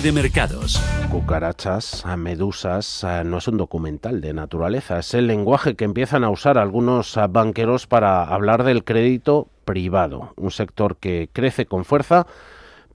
de mercados. Cucarachas, medusas, no es un documental de naturaleza, es el lenguaje que empiezan a usar algunos banqueros para hablar del crédito privado, un sector que crece con fuerza,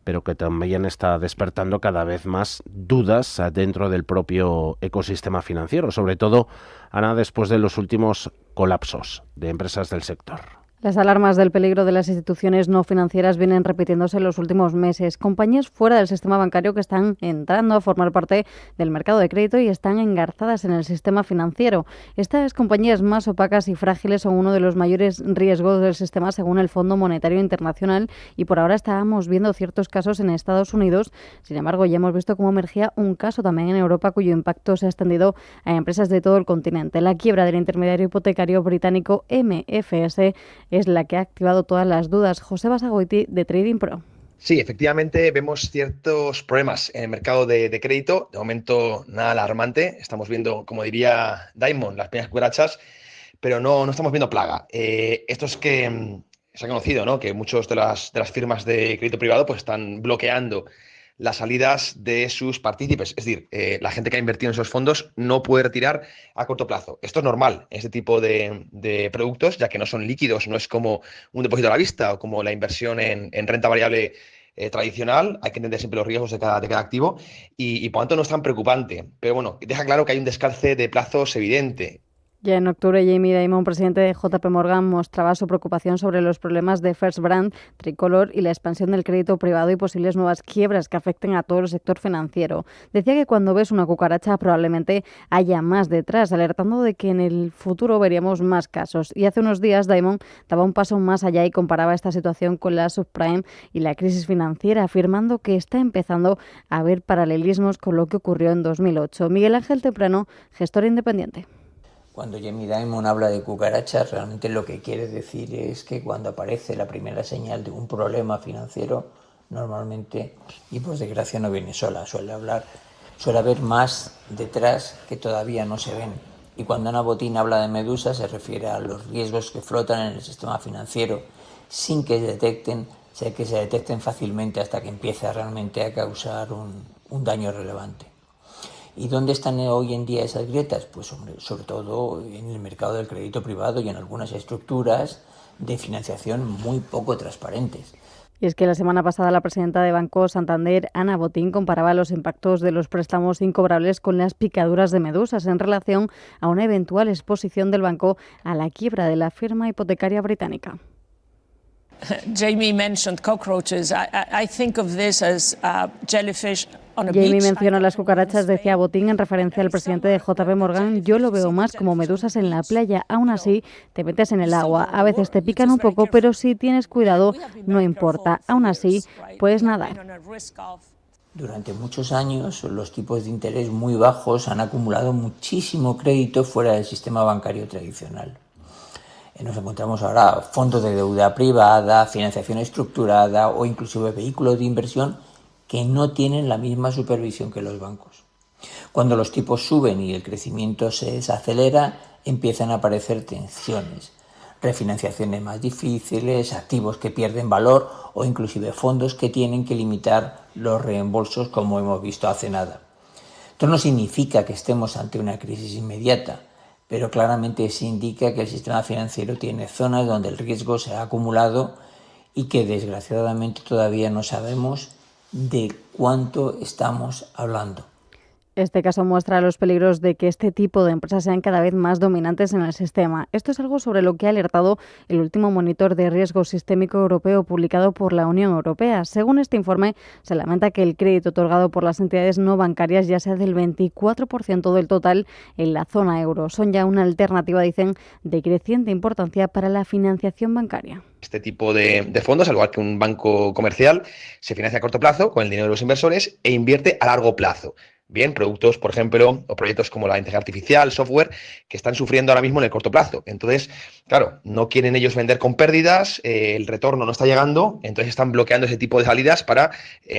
pero que también está despertando cada vez más dudas dentro del propio ecosistema financiero, sobre todo, Ana, después de los últimos colapsos de empresas del sector. Las alarmas del peligro de las instituciones no financieras vienen repitiéndose en los últimos meses. Compañías fuera del sistema bancario que están entrando a formar parte del mercado de crédito y están engarzadas en el sistema financiero. Estas compañías más opacas y frágiles son uno de los mayores riesgos del sistema según el Fondo Monetario Internacional y por ahora estábamos viendo ciertos casos en Estados Unidos. Sin embargo, ya hemos visto cómo emergía un caso también en Europa cuyo impacto se ha extendido a empresas de todo el continente. La quiebra del intermediario hipotecario británico MFS es la que ha activado todas las dudas. José Basagoiti, de Trading Pro. Sí, efectivamente vemos ciertos problemas en el mercado de crédito. De momento nada alarmante. Estamos viendo, como diría Diamond, las pequeñas cucarachas, pero no estamos viendo plaga. Esto es que se ha conocido, ¿no?, que muchas de las firmas de crédito privado pues están bloqueando las salidas de sus partícipes. Es decir, la gente que ha invertido en esos fondos no puede retirar a corto plazo. Esto es normal en este tipo de productos, ya que no son líquidos, no es como un depósito a la vista o como la inversión en renta variable tradicional. Hay que entender siempre los riesgos de cada activo y por lo tanto no es tan preocupante. Pero bueno, deja claro que hay un descalce de plazos evidente. Ya en octubre, Jamie Dimon, presidente de JP Morgan, mostraba su preocupación sobre los problemas de First Brand, Tricolor y la expansión del crédito privado y posibles nuevas quiebras que afecten a todo el sector financiero. Decía que cuando ves una cucaracha probablemente haya más detrás, alertando de que en el futuro veríamos más casos. Y hace unos días Dimon daba un paso más allá y comparaba esta situación con la subprime y la crisis financiera, afirmando que está empezando a haber paralelismos con lo que ocurrió en 2008. Miguel Ángel Temprano, gestor independiente. Cuando Jamie Dimon habla de cucarachas, realmente lo que quiere decir es que cuando aparece la primera señal de un problema financiero, normalmente, y por desgracia no viene sola, suele haber más detrás que todavía no se ven. Y cuando Ana Botín habla de medusas, se refiere a los riesgos que flotan en el sistema financiero sin que se detecten fácilmente hasta que empieza realmente a causar un daño relevante. ¿Y dónde están hoy en día esas grietas? Pues sobre todo en el mercado del crédito privado y en algunas estructuras de financiación muy poco transparentes. Y es que la semana pasada la presidenta de Banco Santander, Ana Botín, comparaba los impactos de los préstamos incobrables con las picaduras de medusas en relación a una eventual exposición del banco a la quiebra de la firma hipotecaria británica. Jamie mentioned cockroaches. I think of this as jellyfish on a beach. Jamie menciona las cucarachas, decía Botín en referencia al presidente de JP Morgan. Yo lo veo más como medusas en la playa. Aún así, te metes en el agua. A veces te pican un poco, pero si tienes cuidado, no importa. Aún así, puedes nadar. Durante muchos años, los tipos de interés muy bajos han acumulado muchísimo crédito fuera del sistema bancario tradicional. Nos encontramos ahora fondos de deuda privada, financiación estructurada o inclusive vehículos de inversión que no tienen la misma supervisión que los bancos. Cuando los tipos suben y el crecimiento se desacelera, empiezan a aparecer tensiones, refinanciaciones más difíciles, activos que pierden valor o inclusive fondos que tienen que limitar los reembolsos como hemos visto hace nada. Esto no significa que estemos ante una crisis inmediata, pero claramente se indica que el sistema financiero tiene zonas donde el riesgo se ha acumulado y que desgraciadamente todavía no sabemos de cuánto estamos hablando. Este caso muestra los peligros de que este tipo de empresas sean cada vez más dominantes en el sistema. Esto es algo sobre lo que ha alertado el último monitor de riesgo sistémico europeo publicado por la Unión Europea. Según este informe, se lamenta que el crédito otorgado por las entidades no bancarias ya sea del 24% del total en la zona euro. Son ya una alternativa, dicen, de creciente importancia para la financiación bancaria. Este tipo de fondos, al igual que un banco comercial, se financia a corto plazo con el dinero de los inversores e invierte a largo plazo. bien, productos, por ejemplo, o proyectos como la inteligencia artificial, software, que están sufriendo ahora mismo en el corto plazo. Entonces, claro, no quieren ellos vender con pérdidas, el retorno no está llegando, entonces están bloqueando ese tipo de salidas para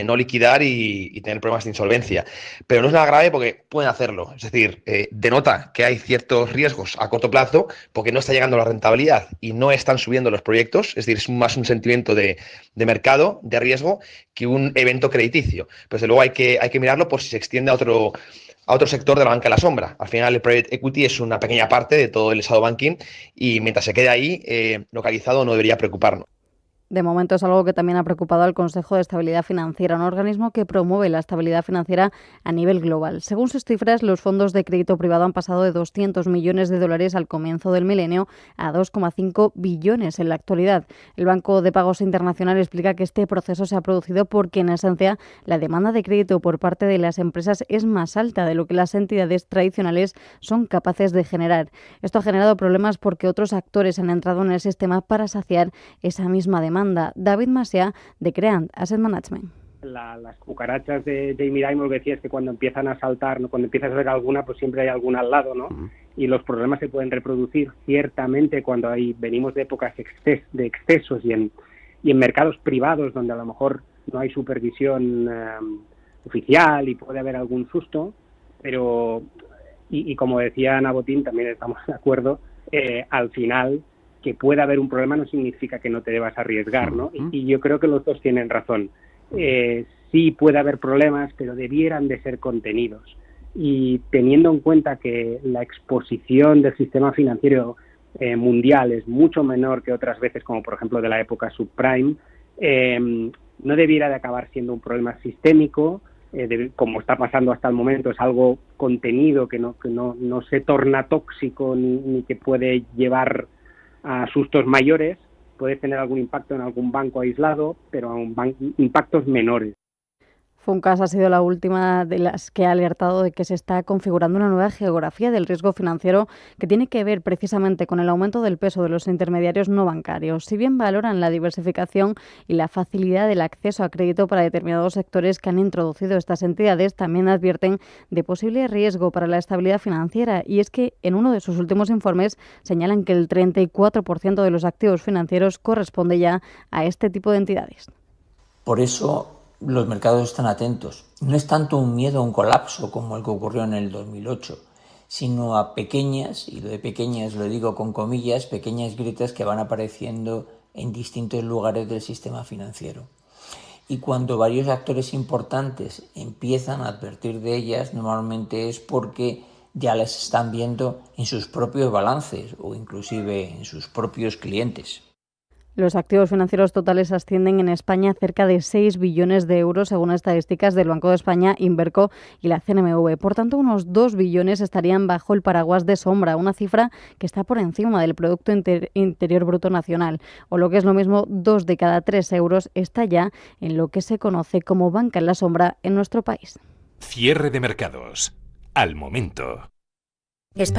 no liquidar y tener problemas de insolvencia. Pero no es nada grave porque pueden hacerlo. Es decir, denota que hay ciertos riesgos a corto plazo porque no está llegando la rentabilidad y no están subiendo los proyectos. Es decir, es más un sentimiento de mercado, de riesgo, que un evento crediticio. Pero desde luego hay que mirarlo por si se extiende a otro sector de la banca de la sombra. Al final, el private equity es una pequeña parte de todo el shadow banking y mientras se quede ahí localizado no debería preocuparnos. De momento es algo que también ha preocupado al Consejo de Estabilidad Financiera, un organismo que promueve la estabilidad financiera a nivel global. Según sus cifras, los fondos de crédito privado han pasado de 200 millones de dólares al comienzo del milenio a 2,5 billones en la actualidad. El Banco de Pagos Internacional explica que este proceso se ha producido porque, en esencia, la demanda de crédito por parte de las empresas es más alta de lo que las entidades tradicionales son capaces de generar. Esto ha generado problemas porque otros actores han entrado en el sistema para saciar esa misma demanda. David Masia, de Creant Asset Management. Las cucarachas de Jamie Dimon, que decía, es que cuando empiezan a saltar, ¿no? Cuando empiezas a ver alguna, pues siempre hay alguna al lado, ¿no? Y los problemas se pueden reproducir ciertamente cuando venimos de épocas de excesos y en mercados privados donde a lo mejor no hay supervisión oficial y puede haber algún susto, pero, y como decía Ana Botín, también estamos de acuerdo, al final que pueda haber un problema no significa que no te debas arriesgar, ¿no? Y yo creo que los dos tienen razón. Sí puede haber problemas, pero debieran de ser contenidos. Y teniendo en cuenta que la exposición del sistema financiero mundial es mucho menor que otras veces, como por ejemplo de la época subprime, no debiera de acabar siendo un problema sistémico, como está pasando hasta el momento. Es algo contenido que no se torna tóxico ni que puede llevar a sustos mayores. Puede tener algún impacto en algún banco aislado, pero impactos menores. Funcas ha sido la última de las que ha alertado de que se está configurando una nueva geografía del riesgo financiero que tiene que ver precisamente con el aumento del peso de los intermediarios no bancarios. Si bien valoran la diversificación y la facilidad del acceso a crédito para determinados sectores que han introducido estas entidades, también advierten de posible riesgo para la estabilidad financiera. Y es que en uno de sus últimos informes señalan que el 34% de los activos financieros corresponde ya a este tipo de entidades. Por eso los mercados están atentos. No es tanto un miedo a un colapso como el que ocurrió en el 2008, sino a pequeñas, y lo de pequeñas lo digo con comillas, pequeñas grietas que van apareciendo en distintos lugares del sistema financiero. Y cuando varios actores importantes empiezan a advertir de ellas, normalmente es porque ya las están viendo en sus propios balances o inclusive en sus propios clientes. Los activos financieros totales ascienden en España a cerca de 6 billones de euros, según estadísticas del Banco de España, Inverco y la CNMV. Por tanto, unos 2 billones estarían bajo el paraguas de sombra, una cifra que está por encima del Producto Interior Bruto Nacional. O lo que es lo mismo, 2 de cada 3 euros está ya en lo que se conoce como banca en la sombra en nuestro país. Cierre de mercados. Al momento. España